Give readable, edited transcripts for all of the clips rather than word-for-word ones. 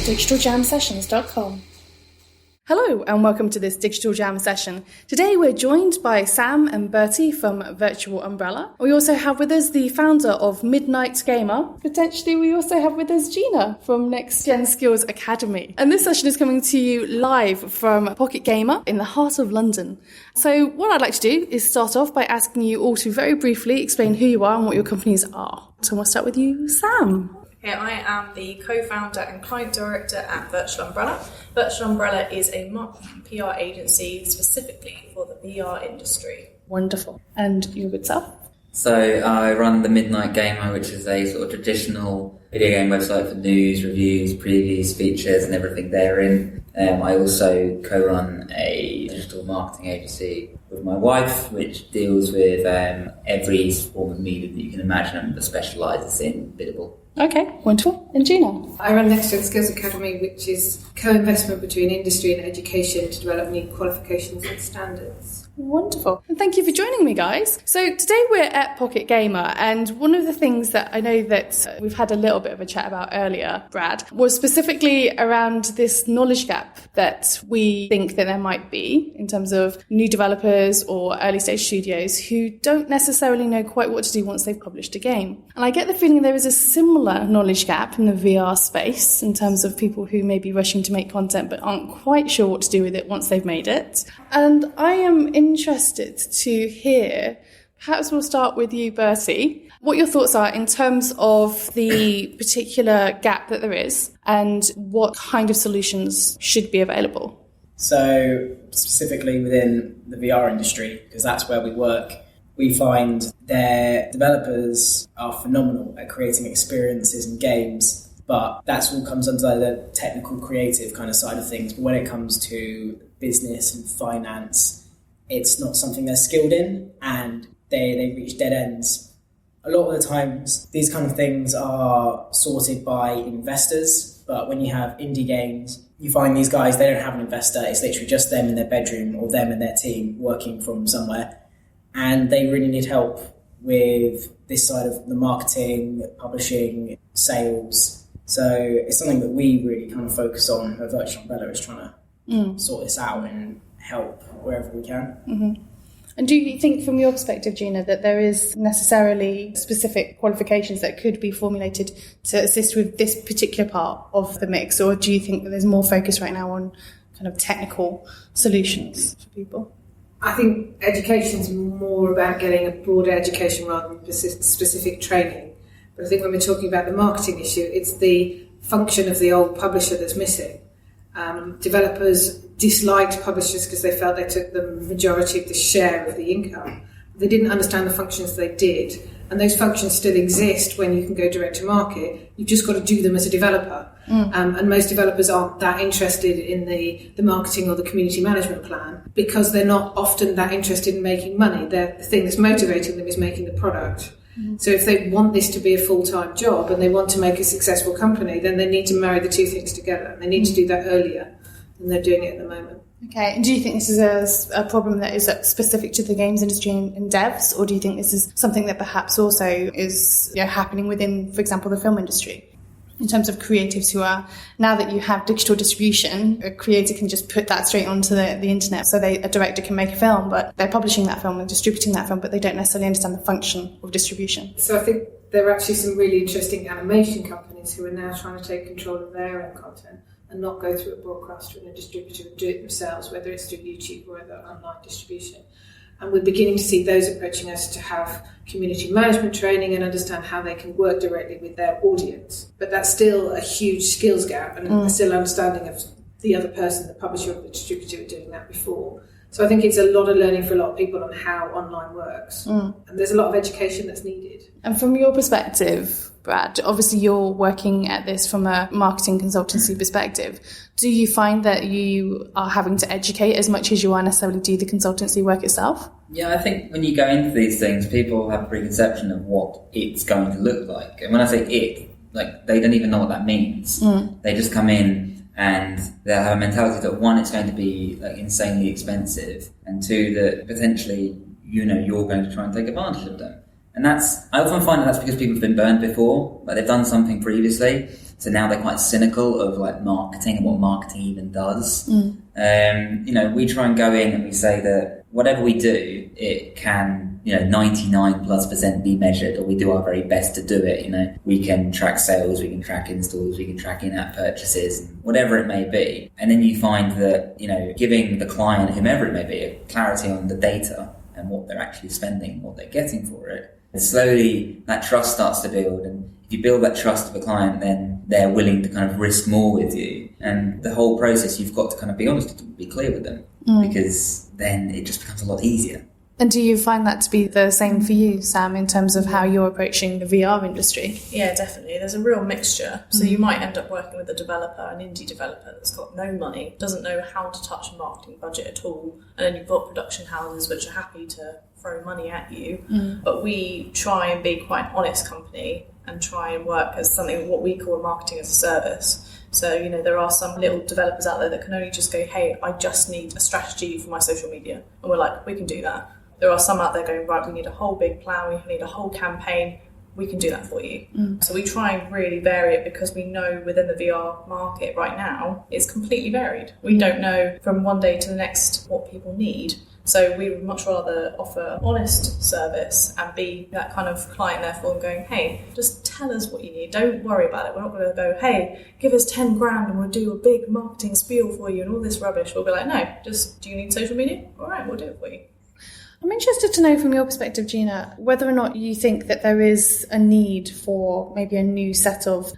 digitaljamsessions.com. Hello and welcome to this Digital Jam session. Today we're joined by Sam and Bertie from Virtual Umbrella. We also have with us the founder of Midnight Gamer. Potentially we also have with us Gina from Next Gen Skills Academy. And this session is coming to you live from Pocket Gamer in the heart of London. So what I'd like to do is start off by asking you all to very briefly explain who you are and what your companies are. So we'll start with you, Sam. Okay, I am the co-founder and client director at Virtual Umbrella. Virtual Umbrella is a marketing and PR agency specifically for the VR industry. Wonderful. And you good self? So I run the Midnight Gamer, which is a sort of traditional video game website for news, reviews, previews, features and everything therein. I also co-run a digital marketing agency with my wife, which deals with every form of media that you can imagine but specialises in biddable. Okay, wonderful. And Gina? I run Next Gen Skills Academy, which is co-investment between industry and education to develop new qualifications and standards. Wonderful. And thank you for joining me, guys. So today we're at Pocket Gamer, and one of the things that I know that we've had a little bit of a chat about earlier, Brad, was specifically around this knowledge gap that we think that there might be in terms of new developers or early stage studios who don't necessarily know quite what to do once they've published a game. And I get the feeling there is a similar knowledge gap in the VR space in terms of people who may be rushing to make content but aren't quite sure what to do with it once they've made it. And I am interested to hear, perhaps we'll start with you, Bertie, what your thoughts are in terms of the particular gap that there is and what kind of solutions should be available. So specifically within the VR industry, because that's where we work, we find their developers are phenomenal at creating experiences and games, but that's all comes under the technical creative kind of side of things. But when it comes to business and finance, it's not something they're skilled in, and they reach dead ends. A lot of the times, these kind of things are sorted by investors, but when you have indie games, you find these guys, they don't have an investor. It's literally just them in their bedroom or them and their team working from somewhere, and they really need help with this side of the marketing, publishing, sales. So it's something that we really kind of focus on at Virtual Umbrella, is trying to sort this out and help wherever we can. Mm-hmm. And do you think, from your perspective, Gina, that there is necessarily specific qualifications that could be formulated to assist with this particular part of the mix, or do you think that there's more focus right now on kind of technical solutions for people? I think education's more about getting a broader education rather than specific training. But I think when we're talking about the marketing issue, it's the function of the old publisher that's missing. Developers disliked publishers because they felt they took the majority of the share of the income. They didn't understand the functions they did, and those functions still exist when you can go direct to market. You've just got to do them as a developer. And most developers aren't that interested in the marketing or the community management plan because they're not often that interested in making money. The thing that's motivating them is making the product. So if they want this to be a full-time job and they want to make a successful company, then they need to marry the two things together. They need to do that earlier than they're doing it at the moment. Okay, and do you think this is a problem that is specific to the games industry and devs, or do you think this is something that perhaps also is happening within, for example, the film industry? In terms of creatives who are, now that you have digital distribution, a creator can just put that straight onto the internet. So a director can make a film, but they're publishing that film and distributing that film, but they don't necessarily understand the function of distribution. So I think there are actually some really interesting animation companies who are now trying to take control of their own content and not go through a broadcaster and a distributor and do it themselves, whether it's through YouTube or other online distribution. And we're beginning to see those approaching us to have community management training and understand how they can work directly with their audience. But that's still a huge skills gap and a still understanding of the other person, the publisher or the distributor, doing that before. So I think it's a lot of learning for a lot of people on how online works. And there's a lot of education that's needed. And from your perspective, Brad, obviously you're working at this from a marketing consultancy perspective. Do you find that you are having to educate as much as you are necessarily do the consultancy work itself? Yeah, I think when you go into these things, people have a preconception of what it's going to look like. And when I say it, they don't even know what that means. They just come in and they have a mentality that, one, it's going to be insanely expensive, and two, that potentially you're going to try and take advantage of them. And I often find that's because people have been burned before, they've done something previously, So now they're quite cynical of like marketing and what marketing even does. We try and go in and we say that whatever we do, it can, 99+% be measured, or we do our very best to do it. We can track sales, we can track installs, we can track in-app purchases, whatever it may be. And then you find that, giving the client, whomever it may be, a clarity on the data and what they're actually spending, what they're getting for it. And slowly that trust starts to build. And if you build that trust with a client, then they're willing to kind of risk more with you. And the whole process, you've got to kind of be honest, to be clear with them, because then it just becomes a lot easier. And do you find that to be the same for you, Sam, in terms of how you're approaching the VR industry? Yeah, definitely. There's a real mixture. So you might end up working with a developer, an indie developer that's got no money, doesn't know how to touch a marketing budget at all. And then you've got production houses which are happy to throw money at you. But we try and be quite an honest company and try and work as something, what we call marketing as a service. So, there are some little developers out there that can only just go, hey, I just need a strategy for my social media. And we're like, we can do that. There are some out there going, right, we need a whole big plan, we need a whole campaign, we can do that for you. So we try and really vary it, because we know within the VR market right now, it's completely varied. We don't know from one day to the next what people need. So we would much rather offer an honest service and be that kind of client therefore and going, hey, just tell us what you need. Don't worry about it. We're not going to go, hey, give us 10 grand and we'll do a big marketing spiel for you and all this rubbish. We'll be like, no, just, do you need social media? All right, we'll do it for you. I'm interested to know from your perspective, Gina, whether or not you think that there is a need for maybe a new set of,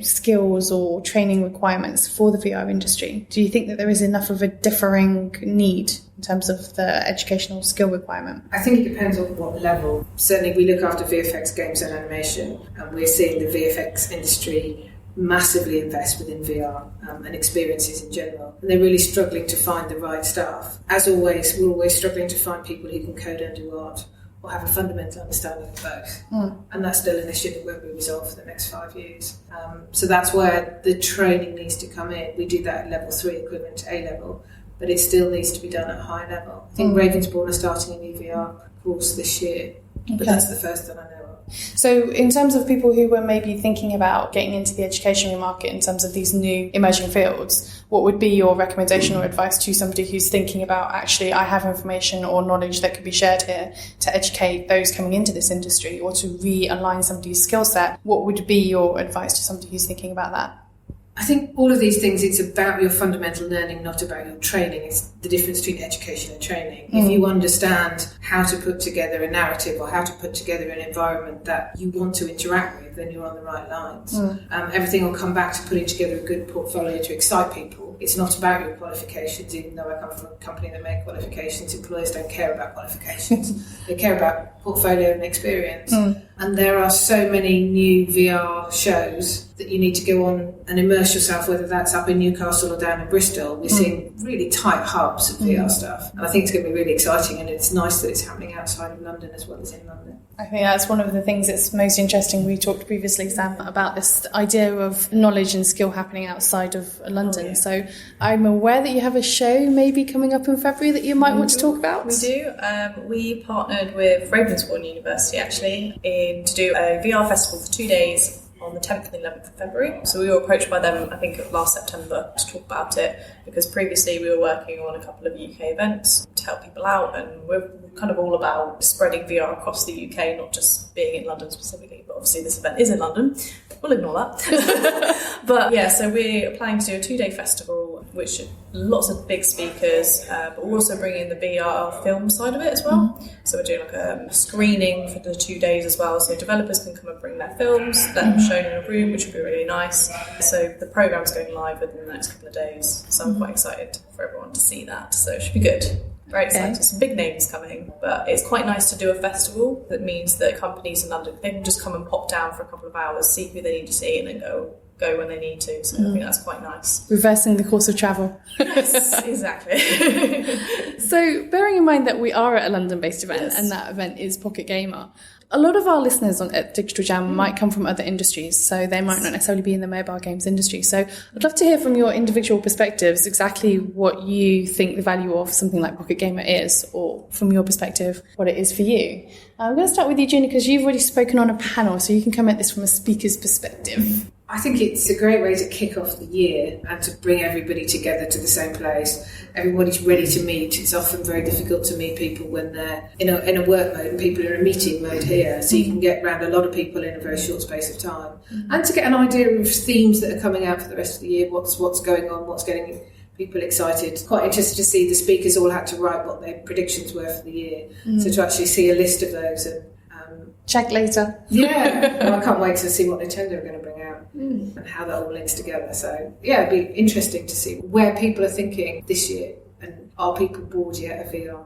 skills or training requirements for the VR industry. Do you think that there is enough of a differing need in terms of the educational skill requirement? I think it depends on what level. Certainly we look after VFX games and animation, and we're seeing the VFX industry massively invest within VR and experiences in general. And they're really struggling to find the right staff. As always, we're always struggling to find people who can code and do art or have a fundamental understanding of both. And that's still an issue that won't be resolved for the next 5 years. So that's where the training needs to come in. We do that at level 3, equivalent to A level, but it still needs to be done at a high level. I think Ravensbourne are starting a new VR course this year, but that's the first that I know of. So in terms of people who were maybe thinking about getting into the education market in terms of these new emerging fields, what would be your recommendation or advice to somebody who's thinking about, actually, I have information or knowledge that could be shared here to educate those coming into this industry or to realign somebody's skill set? What would be your advice to somebody who's thinking about that? I think all of these things, it's about your fundamental learning, not about your training. It's the difference between education and training. If you understand how to put together a narrative or how to put together an environment that you want to interact with, then you're on the right lines. Everything will come back to putting together a good portfolio to excite people. It's not about your qualifications, even though I come from a company that make qualifications. Employers don't care about qualifications. They care about portfolio and experience. And there are so many new VR shows that you need to go on and immerse yourself, whether that's up in Newcastle or down in Bristol. We're seeing really tight hubs of VR stuff. And I think it's going to be really exciting, and it's nice that it's happening outside of London as well as in London. I think that's one of the things that's most interesting. We talked previously, Sam, about this idea of knowledge and skill happening outside of London. So I'm aware that you have a show maybe coming up in February that you might want to talk about. We do. We partnered with Ravensbourne University, actually, to do a VR festival for 2 days on the 10th and 11th of February. So we were approached by them, I think, last September to talk about it, because previously we were working on a couple of UK events to help people out, and we're kind of all about spreading VR across the UK, not just being in London specifically, but obviously this event is in London. We'll ignore that. But yeah, so we're planning to do a 2-day festival, which lots of big speakers, but we're also bringing in the VR film side of it as well. So we're doing like a screening for the 2 days as well, so developers can come and bring their films, let them shown in a room, which would be really nice. So the programme's going live within the next couple of days, so I'm quite excited for everyone to see that, so it should be good. Very excited. Some big names coming, but it's quite nice to do a festival that means that companies in London, they can just come and pop down for a couple of hours, see who they need to see, and then go when they need to. So I think that's quite nice. Reversing the course of travel. Yes, exactly. So bearing in mind that we are at a London-based event, and that event is Pocket Gamer, a lot of our listeners at Digital Jam might come from other industries, so they might not necessarily be in the mobile games industry. So I'd love to hear from your individual perspectives exactly what you think the value of something like Pocket Gamer is, or from your perspective, what it is for you. I'm going to start with you, Gina, because you've already spoken on a panel, so you can come at this from a speaker's perspective. I think it's a great way to kick off the year and to bring everybody together to the same place. Everybody's ready to meet. It's often very difficult to meet people when they're in a work mode and people are in a meeting mode here. So you can get around a lot of people in a very short space of time. And to get an idea of themes that are coming out for the rest of the year, what's going on, what's getting people excited. Quite interested to see the speakers all had to write what their predictions were for the year. So to actually see a list of those and check later. Yeah, well, I can't wait to see what Nintendo are going to bring out and how that all links together. So yeah, it'd be interesting to see where people are thinking this year, and are people bored yet of VR?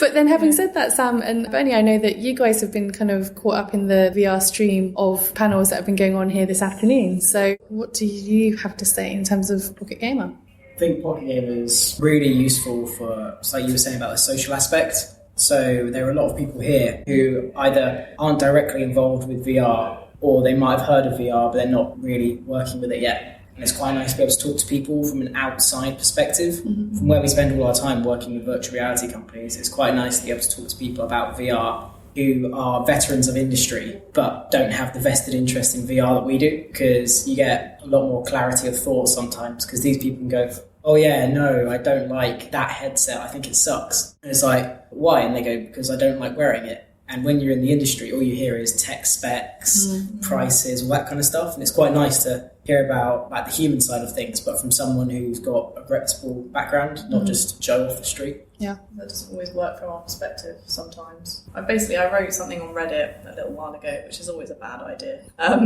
But then having said that, Sam and Bernie, I know that you guys have been kind of caught up in the VR stream of panels that have been going on here this afternoon. So what do you have to say in terms of Pocket Gamer? I think Pocket Gamer is really useful for, just like you were saying about the social aspect. So there are a lot of people here who either aren't directly involved with VR, or they might have heard of VR but they're not really working with it yet. And it's quite nice to be able to talk to people from an outside perspective. From where we spend all our time working with virtual reality companies, it's quite nice to be able to talk to people about VR who are veterans of industry but don't have the vested interest in VR that we do, because you get a lot more clarity of thought sometimes, because these people can go, oh yeah, no, I don't like that headset, I think it sucks. And it's like, why? And they go, because I don't like wearing it. And when you're in the industry, all you hear is tech specs, prices, all that kind of stuff. And it's quite nice to hear about the human side of things, but from someone who's got a reputable background, not just Joe off the street. Yeah, that doesn't always work from our perspective sometimes. I wrote something on Reddit a little while ago, which is always a bad idea. I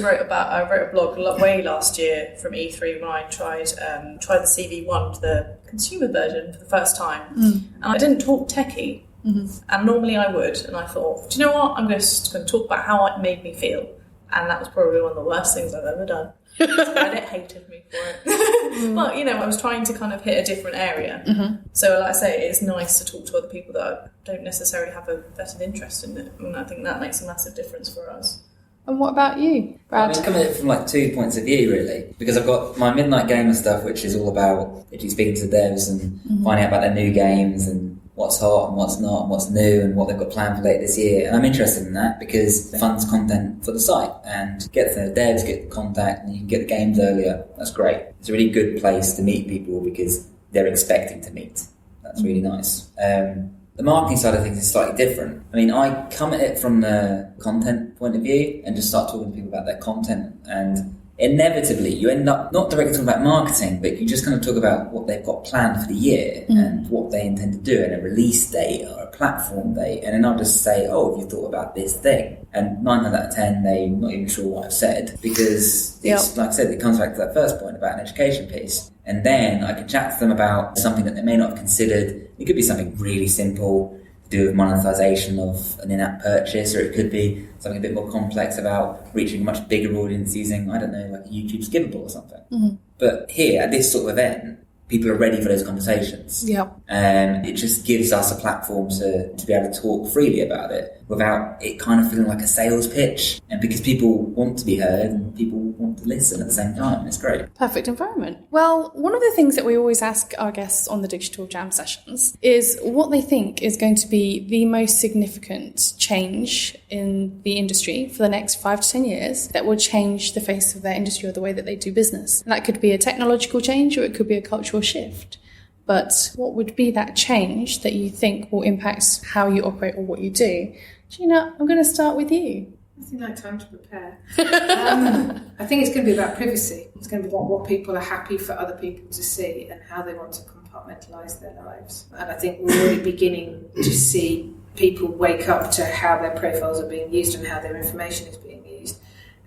wrote a blog way last year from E3 when I tried the CV1, the consumer version, for the first time. And I didn't talk techie. And normally I would, and I thought, do you know what? I'm just going to talk about how it made me feel. And that was probably one of the worst things I've ever done. Reddit hated me for it. But, I was trying to kind of hit a different area. So, like I say, it's nice to talk to other people that don't necessarily have a vested interest in it. And I think that makes a massive difference for us. And what about you, Brad? I'm coming at it from 2 points of view, really, because I've got my Midnight Gamer stuff, which is all about actually speaking to devs and finding out about their new games and what's hot and what's not and what's new and what they've got planned for later this year. And I'm interested in that because it funds content for the site and get the devs, get the contact, and you can get the games earlier. That's great. It's a really good place to meet people because they're expecting to meet. That's really nice. The marketing side of things is slightly different. I mean, I come at it from the content point of view and just start talking to people about their content, and inevitably you end up not directly talking about marketing, but you just kind of talk about what they've got planned for the year and what they intend to do, and a release date or a platform date. And then I'll just say, oh, have you thought about this thing? And 9 times out of 10, they're not even sure what I've said, because it's, like I said, it comes back to that first point about an education piece. And then I can chat to them about something that they may not have considered. It could be something really simple to do with monetization of an in-app purchase, or it could be something a bit more complex about reaching a much bigger audience using, I don't know, like a YouTube skippable or something. But here, at this sort of event, people are ready for those conversations. And it just gives us a platform to be able to talk freely about it without it kind of feeling like a sales pitch. And because people want to be heard and people want to listen at the same time. It's great. Perfect environment. Well, one of the things that we always ask our guests on the Digital Jam sessions is what they think is going to be the most significant change in the industry for the next 5 to 10 years that will change the face of their industry or the way that they do business. And that could be a technological change or it could be a cultural shift. But what would be that change that you think will impact how you operate or what you do? Gina, I'm going to start with you. I think I like time to prepare. I think it's going to be about privacy. It's going to be about what people are happy for other people to see and how they want to compartmentalise their lives. And I think we're already beginning to see people wake up to how their profiles are being used and how their information is being used.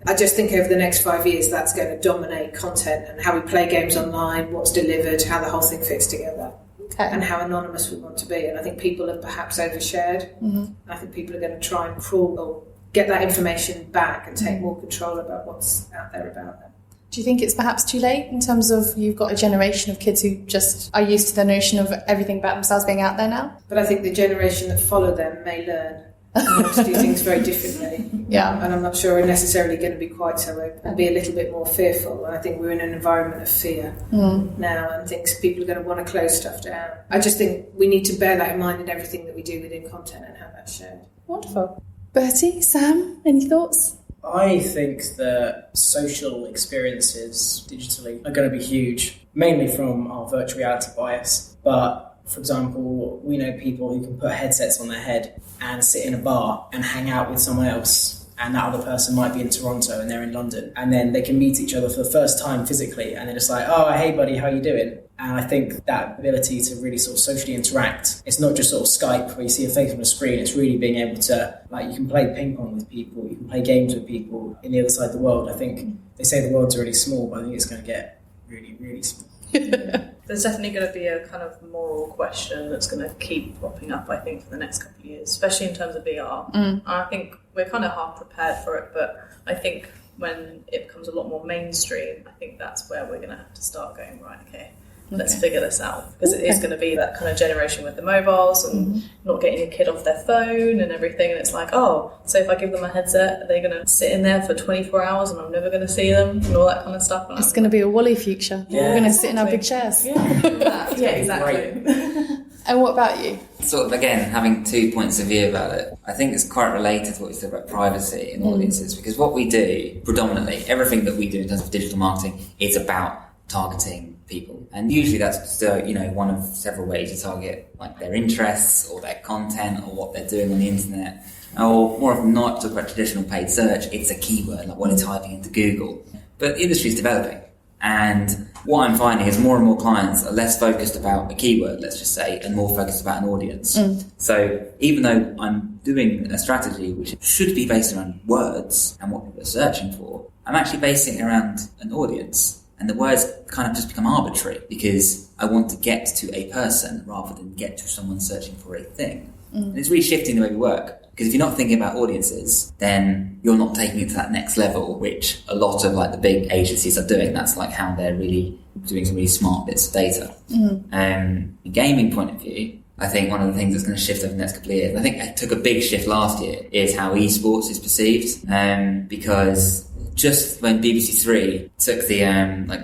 I just think over the next 5 years that's going to dominate content and how we play games online, what's delivered, how the whole thing fits together. Okay. And how anonymous we want to be. And I think people have perhaps overshared. I think people are going to try and crawl or get that information back and take more control about what's out there about them. Do you think it's perhaps too late in terms of you've got a generation of kids who just are used to the notion of everything about themselves being out there now? But I think the generation that follow them may learn and to do things very differently. And I'm not sure we're necessarily going to be quite so open and be a little bit more fearful. And I think we're in an environment of fear now, and people are going to want to close stuff down. I just think we need to bear that in mind in everything that we do within content and how that's shared. Wonderful. Bertie, Sam, any thoughts? I think that social experiences digitally are going to be huge, mainly from our virtual reality bias. But, for example, we know people who can put headsets on their head and sit in a bar and hang out with someone else. And that other person might be in Toronto and they're in London. And then they can meet each other for the first time physically. And they're just like, oh, hey, buddy, how you doing? And I think that ability to really sort of socially interact, it's not just sort of Skype where you see a face on a screen. It's really being able to, like, you can play ping pong with people. You can play games with people in the other side of the world. I think they say the world's really small, but I think it's going to get really, really small. There's definitely going to be a kind of moral question that's going to keep popping up, I think, for the next couple of years, especially in terms of VR. And I think we're kind of half prepared for it, but I think when it becomes a lot more mainstream, I think that's where we're going to have to start going, right, okay, let's figure this out. Because it is going to be that kind of generation with the mobiles and not getting your kid off their phone and everything. And it's like, oh, so if I give them a headset, are they going to sit in there for 24 hours and I'm never going to see them and all that kind of stuff? And it's going to be a Wally future. Yeah, we're going to sit in our big chairs. Yeah, exactly. And what about you? Sort of, again, having 2 points of view about it, I think it's quite related to what you said about privacy in audiences, because what we do, predominantly, everything that we do in terms of digital marketing is about targeting people. And usually that's just, one of several ways to target, like, their interests or their content or what they're doing on the internet. Or more often not, talk about traditional paid search, it's a keyword, like what they're typing into Google. But the industry is developing. And what I'm finding is more and more clients are less focused about a keyword, let's just say, and more focused about an audience. So even though I'm doing a strategy which should be based around words and what people are searching for, I'm actually basing it around an audience. And the words kind of just become arbitrary because I want to get to a person rather than get to someone searching for a thing. And it's really shifting the way we work. Because if you're not thinking about audiences, then you're not taking it to that next level, which a lot of, like, the big agencies are doing. That's like how they're really doing some really smart bits of data. From a gaming point of view, I think one of the things that's going to shift over the next couple of years, I think it took a big shift last year, is how esports is perceived. Because just when BBC Three took the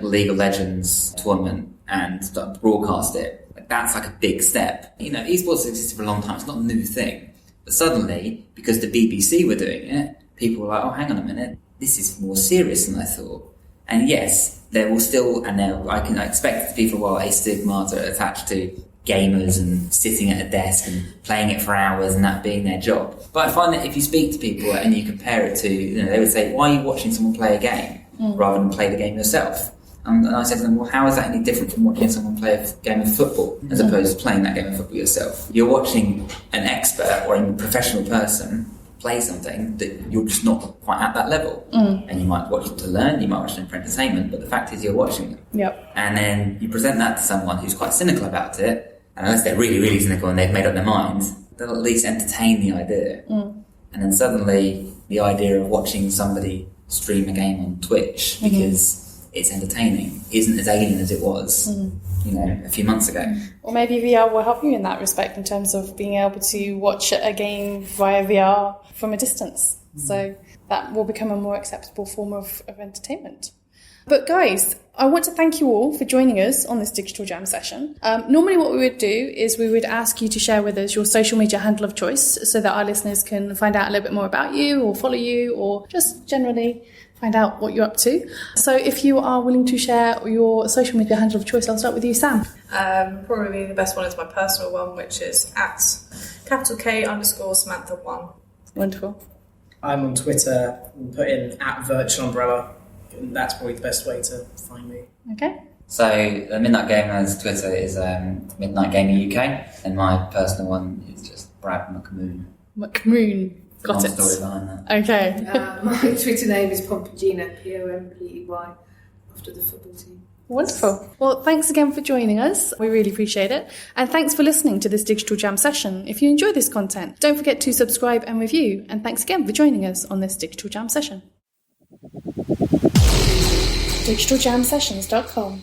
League of Legends tournament and started to broadcast it, that's like a big step. You know, esports has existed for a long time. It's not a new thing. But suddenly, because the BBC were doing it, people were like, oh, hang on a minute, this is more serious than I thought. And yes, there will still, I expect to be for a while, a stigmata attached to gamers and sitting at a desk and playing it for hours and that being their job. But I find that if you speak to people and you compare it to, they would say, why are you watching someone play a game rather than play the game yourself? And I said to them, well, how is that any different from watching someone play a game of football as opposed to playing that game of football yourself? You're watching an expert or a professional person play something that you're just not quite at that level. And you might watch it to learn, you might watch it for entertainment, but the fact is you're watching it. Yep. And then you present that to someone who's quite cynical about it, and unless they're really, really cynical and they've made up their mind, they'll at least entertain the idea. And then suddenly the idea of watching somebody stream a game on Twitch because it's entertaining isn't as alien as it was, a few months ago. Or maybe VR will help you in that respect in terms of being able to watch a game via VR from a distance. So that will become a more acceptable form of entertainment. But guys, I want to thank you all for joining us on this Digital Jam session. Normally what we would do is we would ask you to share with us your social media handle of choice so that our listeners can find out a little bit more about you or follow you or just generally find out what you're up to. So if you are willing to share your social media handle of choice, I'll start with you, Sam. Probably the best one is my personal one, which is at @K_Samantha1. Wonderful. I'm on Twitter, we'll put in @VirtualUmbrella, and that's probably the best way to find me. Okay. So the Midnight Gamer's Twitter is Midnight Gamer UK, and my personal one is just Brad McMoon. McMoon. Got it. Story behind that. Okay. My Twitter name is Pompegina, Pompey, after the football team. Wonderful. Well, thanks again for joining us. We really appreciate it. And thanks for listening to this Digital Jam session. If you enjoy this content, don't forget to subscribe and review. And thanks again for joining us on this Digital Jam session. DigitalJamSessions.com